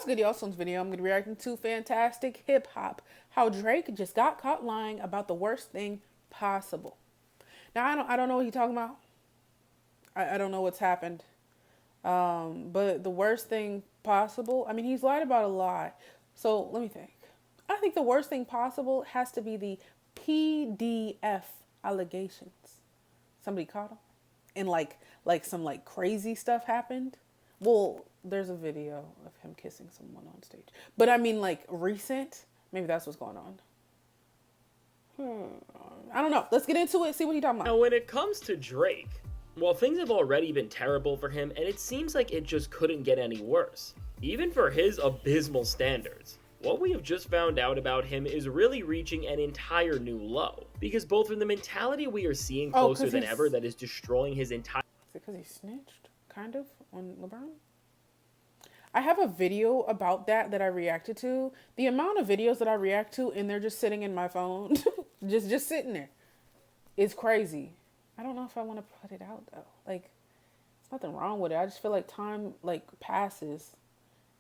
good, y'all? So in this video, I'm going to be reacting to Fantastic Hip Hop. How Drake just got caught lying about the worst thing possible. Now, I don't know what he's talking about. I don't know what's happened. But the worst thing possible, I mean, he's lied about a lot. So let me think. I think the worst thing possible has to be the PDF allegations. Somebody caught him. And like some like crazy stuff happened. Well, there's a video of him kissing someone on stage. But I mean, like, recent? Maybe that's what's going on. I don't know. Let's get into it, see what he's talking about. Now, when it comes to Drake, well, things have already been terrible for him, and it seems like it just couldn't get any worse. Even for his abysmal standards. What we have just found out about him is really reaching an entire new low. Because both from the mentality we are seeing closer than ever that is destroying his entire... Is it because he snitched, kind of, on LeBron? I have a video about that I reacted to. The amount of videos that I react to and they're just sitting in my phone, just sitting there, is crazy. I don't know if I want to put it out though. Like, there's nothing wrong with it. I just feel like time passes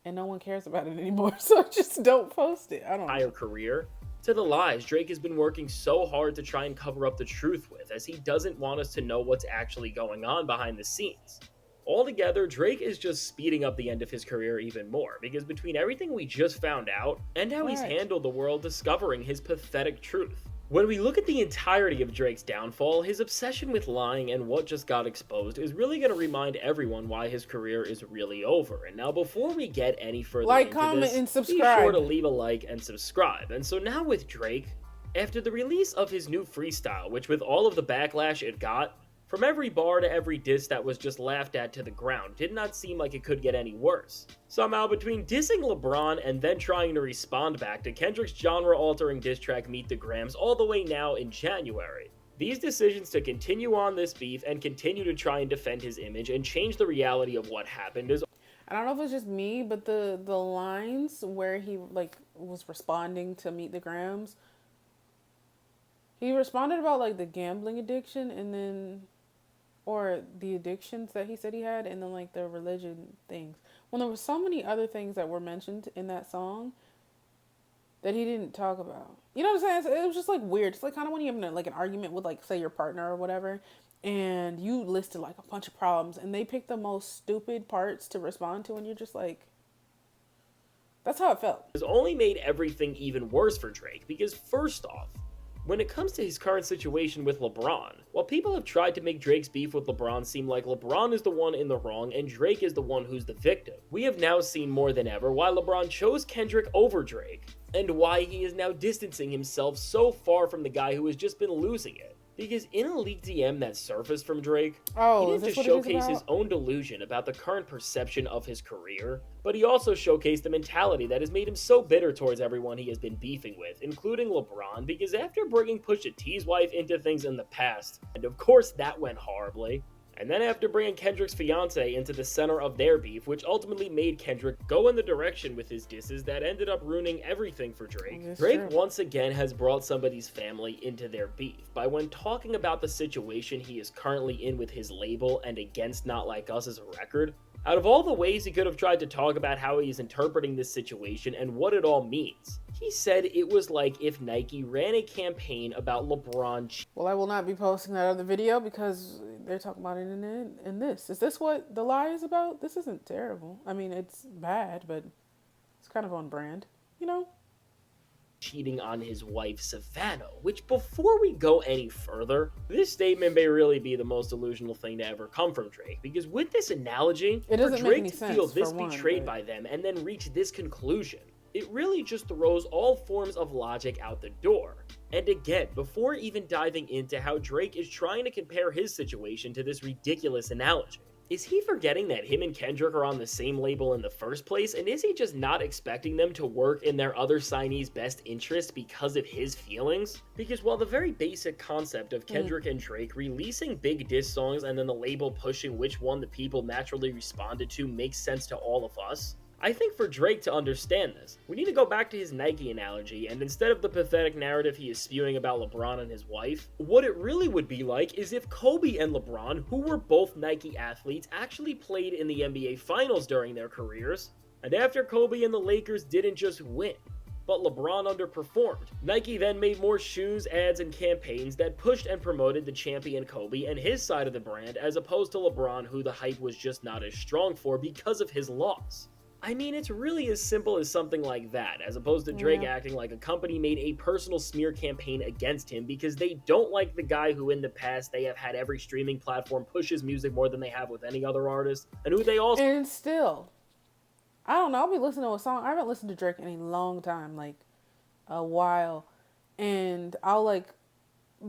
and no one cares about it anymore. So I just don't post it. I don't know. Entire career to the lies Drake has been working so hard to try and cover up the truth with, as he doesn't want us to know what's actually going on behind the scenes. Altogether, Drake is just speeding up the end of his career even more, because between everything we just found out and how he's handled the world discovering his pathetic truth. When we look at the entirety of Drake's downfall, his obsession with lying and what just got exposed is really going to remind everyone why his career is really over. And now, before we get any further into comment, this, and subscribe. Be sure to leave a like and subscribe. And so now with Drake, after the release of his new freestyle, which with all of the backlash it got, from every bar to every diss that was just laughed at to the ground, did not seem like it could get any worse. Somehow, between dissing LeBron and then trying to respond back to Kendrick's genre-altering diss track Meet the Grams all the way now in January, these decisions to continue on this beef and continue to try and defend his image and change the reality of what happened is... I don't know if it's just me, but the lines where he was responding to Meet the Grams, he responded about the gambling addiction and then... or the addictions that he said he had, and then the religion things. When there were so many other things that were mentioned in that song that he didn't talk about. You know what I'm saying? It was just weird. It's kind of when you have an argument with say your partner or whatever, and you listed a bunch of problems, and they pick the most stupid parts to respond to, and you're just that's how it felt. It's only made everything even worse for Drake, because first off, when it comes to his current situation with LeBron, while people have tried to make Drake's beef with LeBron seem like LeBron is the one in the wrong and Drake is the one who's the victim, we have now seen more than ever why LeBron chose Kendrick over Drake, and why he is now distancing himself so far from the guy who has just been losing it. Because in a leaked DM that surfaced from Drake, he didn't just showcase his own delusion about the current perception of his career, but he also showcased the mentality that has made him so bitter towards everyone he has been beefing with, including LeBron, because after bringing Pusha T's wife into things in the past, and of course that went horribly, and then after bringing Kendrick's fiance into the center of their beef, which ultimately made Kendrick go in the direction with his disses that ended up ruining everything for Drake, Drake once again has brought somebody's family into their beef by when talking about the situation he is currently in with his label and against Not Like Us as a record. Out of all the ways he could have tried to talk about how he is interpreting this situation and what it all means, he said it was like if Nike ran a campaign about LeBron. Well, I will not be posting that other video because they're talking about it in this. Is this what the lie is about? This isn't terrible. I mean, it's bad, but it's kind of on brand, you know? Cheating on his wife Savannah, which before we go any further, this statement may really be the most delusional thing to ever come from Drake, because with this analogy, it doesn't for Drake make any to feel sense, this betrayed by them and then reach this conclusion, it really just throws all forms of logic out the door. And again, before even diving into how Drake is trying to compare his situation to this ridiculous analogy, is he forgetting that him and Kendrick are on the same label in the first place, and is he just not expecting them to work in their other signees' best interest because of his feelings? Because while the very basic concept of Kendrick and Drake releasing big diss songs and then the label pushing which one the people naturally responded to makes sense to all of us, I think for Drake to understand this, we need to go back to his Nike analogy, and instead of the pathetic narrative he is spewing about LeBron and his wife, what it really would be like is if Kobe and LeBron, who were both Nike athletes, actually played in the NBA Finals during their careers, And after Kobe and the Lakers didn't just win, but LeBron underperformed, Nike then made more shoes, ads, and campaigns that pushed and promoted the champion Kobe and his side of the brand, as opposed to LeBron, who the hype was just not as strong for because of his loss. I mean, it's really as simple as something like that, as opposed to Drake acting like a company made a personal smear campaign against him because they don't like the guy who in the past they have had every streaming platform push his music more than they have with any other artist, and who they also... And still, I don't know, I'll be listening to a song. I haven't listened to Drake in a long time, like a while. And I'll like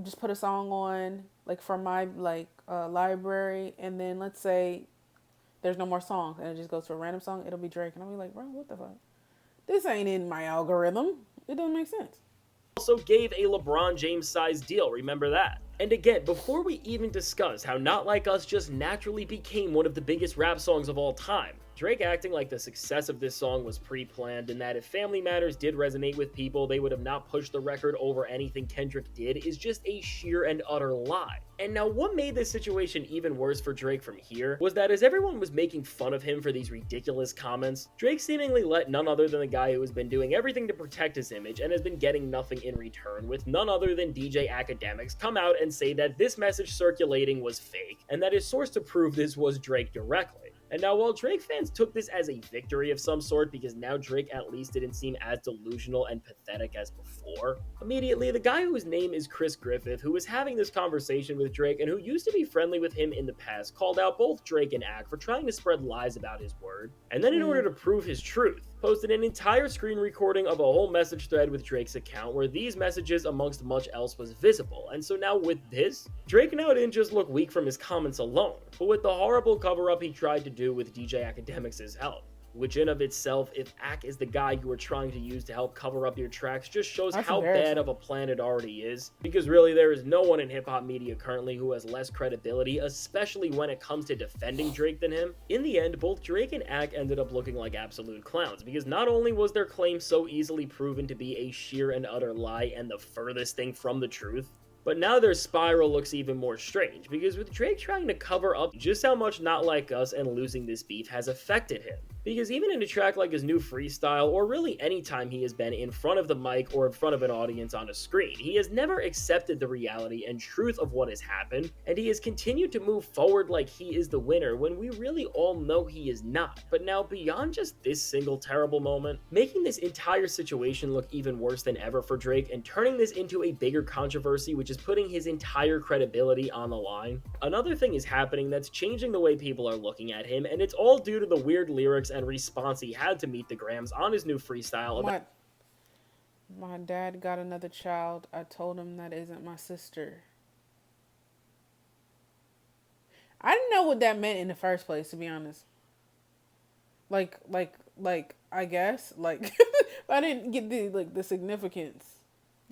just put a song on like from my library, and then let's say there's no more songs and it just goes to a random song, it'll be Drake, and I'll be like, bro, what the fuck? This ain't in my algorithm. It doesn't make sense. Also gave a LeBron James size deal, remember that? And again, before we even discuss how Not Like Us just naturally became one of the biggest rap songs of all time, Drake acting like the success of this song was pre-planned and that if Family Matters did resonate with people, they would have not pushed the record over anything Kendrick did is just a sheer and utter lie. And now what made this situation even worse for Drake from here was that as everyone was making fun of him for these ridiculous comments, Drake seemingly let none other than the guy who has been doing everything to protect his image and has been getting nothing in return, with none other than DJ Akademiks, come out and say that this message circulating was fake and that his source to prove this was Drake directly. And now while Drake fans took this as a victory of some sort because now Drake at least didn't seem as delusional and pathetic as before, immediately the guy whose name is Chris Griffith, who was having this conversation with Drake and who used to be friendly with him in the past, called out both Drake and Ak for trying to spread lies about his word, and then in order to prove his truth, posted an entire screen recording of a whole message thread with Drake's account where these messages amongst much else was visible. And so now with this, Drake now didn't just look weak from his comments alone, but with the horrible cover-up he tried to do with DJ Akademiks' help. Which in of itself, if Ak is the guy you were trying to use to help cover up your tracks, just shows how bad of a plan it already is. Because really, there is no one in hip-hop media currently who has less credibility, especially when it comes to defending Drake than him. In the end, both Drake and Ak ended up looking like absolute clowns, because not only was their claim so easily proven to be a sheer and utter lie and the furthest thing from the truth, but now their spiral looks even more strange, because with Drake trying to cover up just how much Not Like Us and losing this beef has affected him. Because even in a track like his new freestyle, or really any time he has been in front of the mic or in front of an audience on a screen, he has never accepted the reality and truth of what has happened, and he has continued to move forward like he is the winner when we really all know he is not. But now beyond just this single terrible moment, making this entire situation look even worse than ever for Drake and turning this into a bigger controversy which is putting his entire credibility on the line, another thing is happening that's changing the way people are looking at him, and it's all due to the weird lyrics and response he had to Meet the Grams on his new freestyle about my dad got another child. I told him that isn't my sister. I didn't know what that meant in the first place, to be honest. Like I guess I didn't get the significance.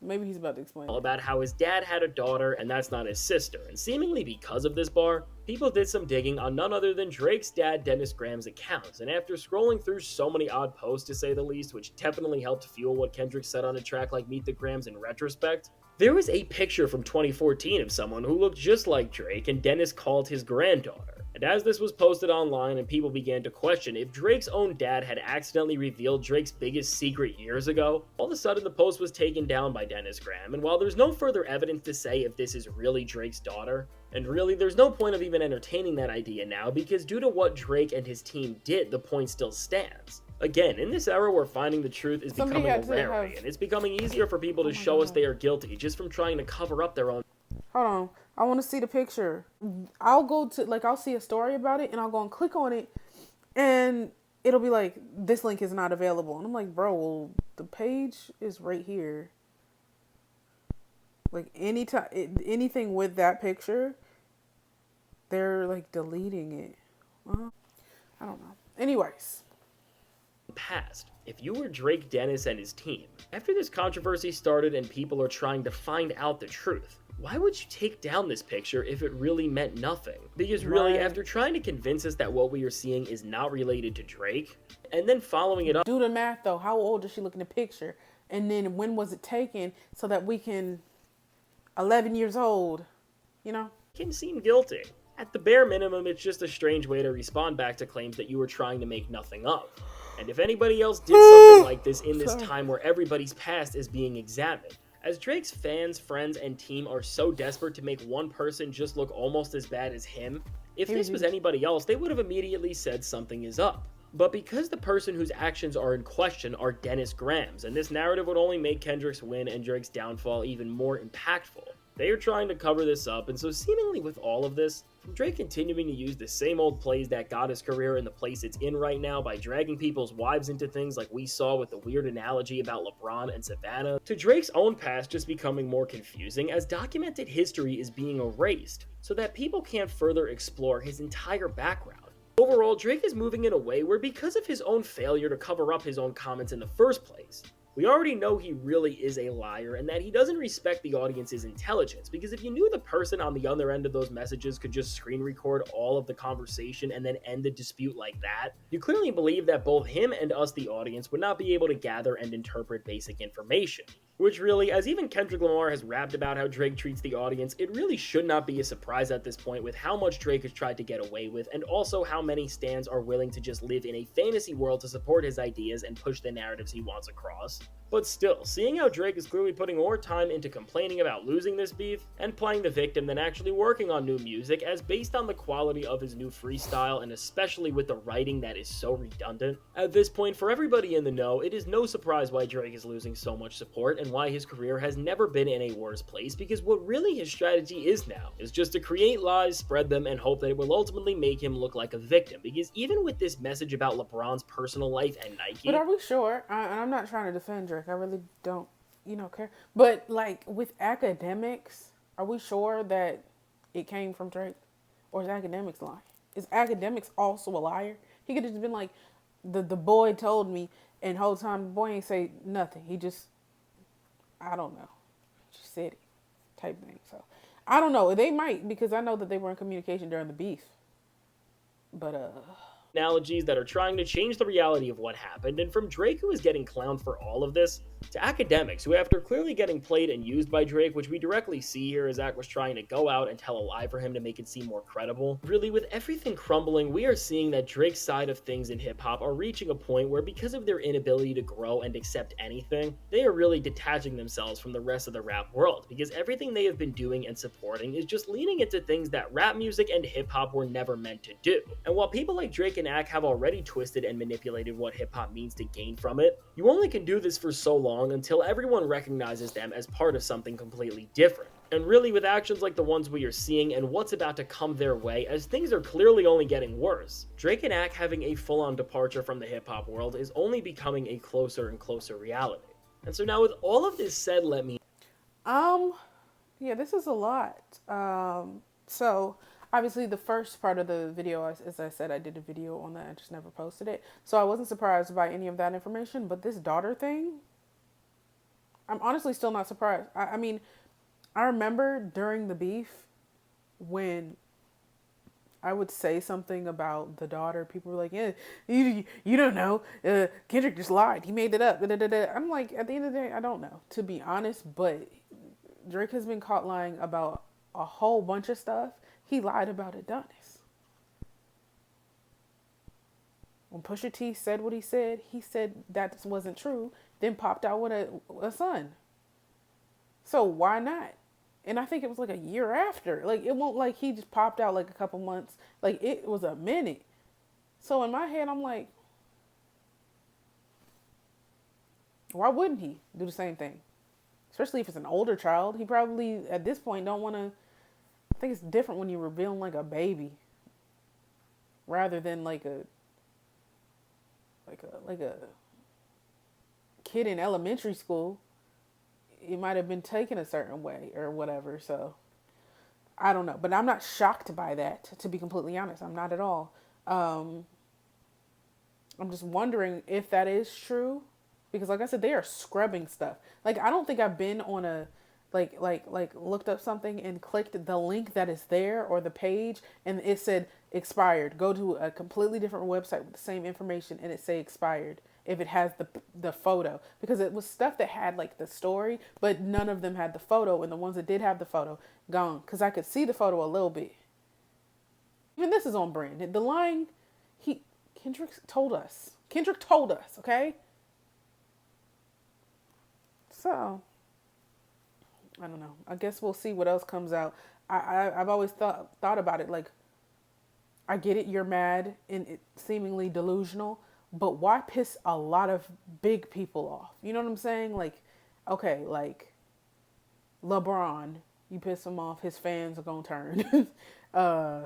Maybe he's about to explain. About how his dad had a daughter and that's not his sister, and seemingly because of this bar, people did some digging on none other than Drake's dad Dennis Graham's accounts, and after scrolling through so many odd posts to say the least, which definitely helped fuel what Kendrick said on a track like Meet the Grams in retrospect, there was a picture from 2014 of someone who looked just like Drake and Dennis called his granddaughter. And as this was posted online and people began to question if Drake's own dad had accidentally revealed Drake's biggest secret years ago, all of a sudden the post was taken down by Dennis Graham, and while there's no further evidence to say if this is really Drake's daughter, and really there's no point of even entertaining that idea now because due to what Drake and his team did, the point still stands. Again, in this era where finding the truth is becoming a rarity, and it's becoming easier for people to show us they are guilty just from trying to cover up their own. Hold on. I want to see the picture. I'll go to, I'll see a story about it and I'll go and click on it and it'll be like, this link is not available. And I'm like, bro, well, the page is right here. Like anything with that picture, they're like deleting it. I don't know. Anyways. Past. If you were Drake, Dennis, and his team, after this controversy started and people are trying to find out the truth, why would you take down this picture if it really meant nothing? Because really, after trying to convince us that what we are seeing is not related to Drake, and then following it up... Do the math though, how old does she look in the picture? And then when was it taken so that we can... 11 years old, you know? Can seem guilty. At the bare minimum, it's just a strange way to respond back to claims that you were trying to make nothing of. And if anybody else did something like this in this Sorry. time where everybody's past is being examined, as Drake's fans, friends, and team are so desperate to make one person just look almost as bad as him, if Here this it was is. anybody else, they would have immediately said something is up. But because the person whose actions are in question are Dennis Graham's, and this narrative would only make Kendrick's win and Drake's downfall even more impactful, they are trying to cover this up, and so seemingly with all of this, from Drake continuing to use the same old plays that got his career in the place it's in right now by dragging people's wives into things like we saw with the weird analogy about LeBron and Savannah, to Drake's own past just becoming more confusing as documented history is being erased so that people can't further explore his entire background. Overall, Drake is moving in a way where because of his own failure to cover up his own comments in the first place, we already know he really is a liar and that he doesn't respect the audience's intelligence, because if you knew the person on the other end of those messages could just screen record all of the conversation and then end the dispute like that, you clearly believe that both him and us, the audience, would not be able to gather and interpret basic information. Which really, as even Kendrick Lamar has rapped about how Drake treats the audience, it really should not be a surprise at this point with how much Drake has tried to get away with, and also how many stans are willing to just live in a fantasy world to support his ideas and push the narratives he wants across. But still, seeing how Drake is clearly putting more time into complaining about losing this beef and playing the victim than actually working on new music, as based on the quality of his new freestyle and especially with the writing that is so redundant, at this point for everybody in the know, it is no surprise why Drake is losing so much support and why his career has never been in a worse place, because what really his strategy is now is just to create lies, spread them, and hope that it will ultimately make him look like a victim, because even with this message about LeBron's personal life and Nike... But are we sure? I'm not trying to defend Drake. I really don't, care. But like with Akademiks, are we sure that it came from Drake, or is Akademiks lying? Is Akademiks also a liar? He could have just been like, the boy told me, and whole time the boy ain't say nothing. He just, I don't know, just said it, type thing. So I don't know. They might, because I know that they were in communication during the beef. But analogies that are trying to change the reality of what happened, and from Drake, who is getting clowned for all of this, to Akademiks, who after clearly getting played and used by Drake, which we directly see here as Ak was trying to go out and tell a lie for him to make it seem more credible, really with everything crumbling, we are seeing that Drake's side of things in hip-hop are reaching a point where, because of their inability to grow and accept anything, they are really detaching themselves from the rest of the rap world, because everything they have been doing and supporting is just leaning into things that rap music and hip-hop were never meant to do. And while people like Drake and Ak have already twisted and manipulated what hip-hop means to gain from it, you only can do this for so long until everyone recognizes them as part of something completely different. And really, with actions like the ones we are seeing and what's about to come their way, as things are clearly only getting worse, Drake and Ak having a full-on departure from the hip-hop world is only becoming a closer and closer reality. And so now, with all of this said, let me... yeah, this is a lot. So obviously the first part of the video, as I said, I did a video on that. I just never posted it. So I wasn't surprised by any of that information. But this daughter thing, I'm honestly still not surprised. I mean, I remember during the beef when I would say something about the daughter, people were like, yeah, you don't know. Kendrick just lied. He made it up. I'm like, at the end of the day, I don't know, to be honest. But Drake has been caught lying about a whole bunch of stuff. He lied about Adonis. When Pusha T said what he said that wasn't true, then popped out with a son. So why not? And I think it was like a year after. Like, it won't like he just popped out like a couple months. Like, it was a minute. So in my head, I'm like, why wouldn't he do the same thing? Especially if it's an older child. He probably, at this point, don't want to... I think it's different when you're revealing like a baby rather than like a kid in elementary school. It might have been taken a certain way or whatever. So I don't know, but I'm not shocked by that, to be completely honest. I'm not at all. I'm just wondering if that is true, because like I said, they are scrubbing stuff. Like, I don't think I've been on a like looked up something and clicked the link that is there or the page and it said expired. Go to a completely different website with the same information and it say expired if it has the photo, because it was stuff that had like the story, but none of them had the photo, and the ones that did have the photo gone, because I could see the photo a little bit. Even this is on brand. The line, Kendrick told us Kendrick told us, okay? So, I don't know. I guess we'll see what else comes out. I've always thought about it. Like, I get it. You're mad and it seemingly delusional, but why piss a lot of big people off? You know what I'm saying? Like, okay, like LeBron, you piss him off, his fans are gonna turn. uh,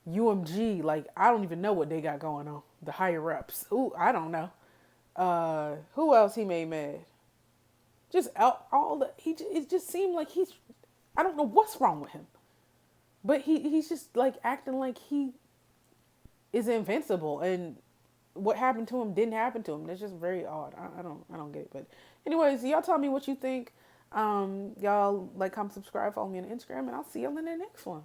UMG, like I don't even know what they got going on. The higher ups. Ooh, I don't know. Who else he made mad? Just all the it just seemed like he's I don't know what's wrong with him. But he's just like acting like he is invincible and what happened to him didn't happen to him. That's just very odd. I don't get it. But anyways, y'all tell me what you think. Y'all like, comment, subscribe, follow me on Instagram, and I'll see y'all in the next one.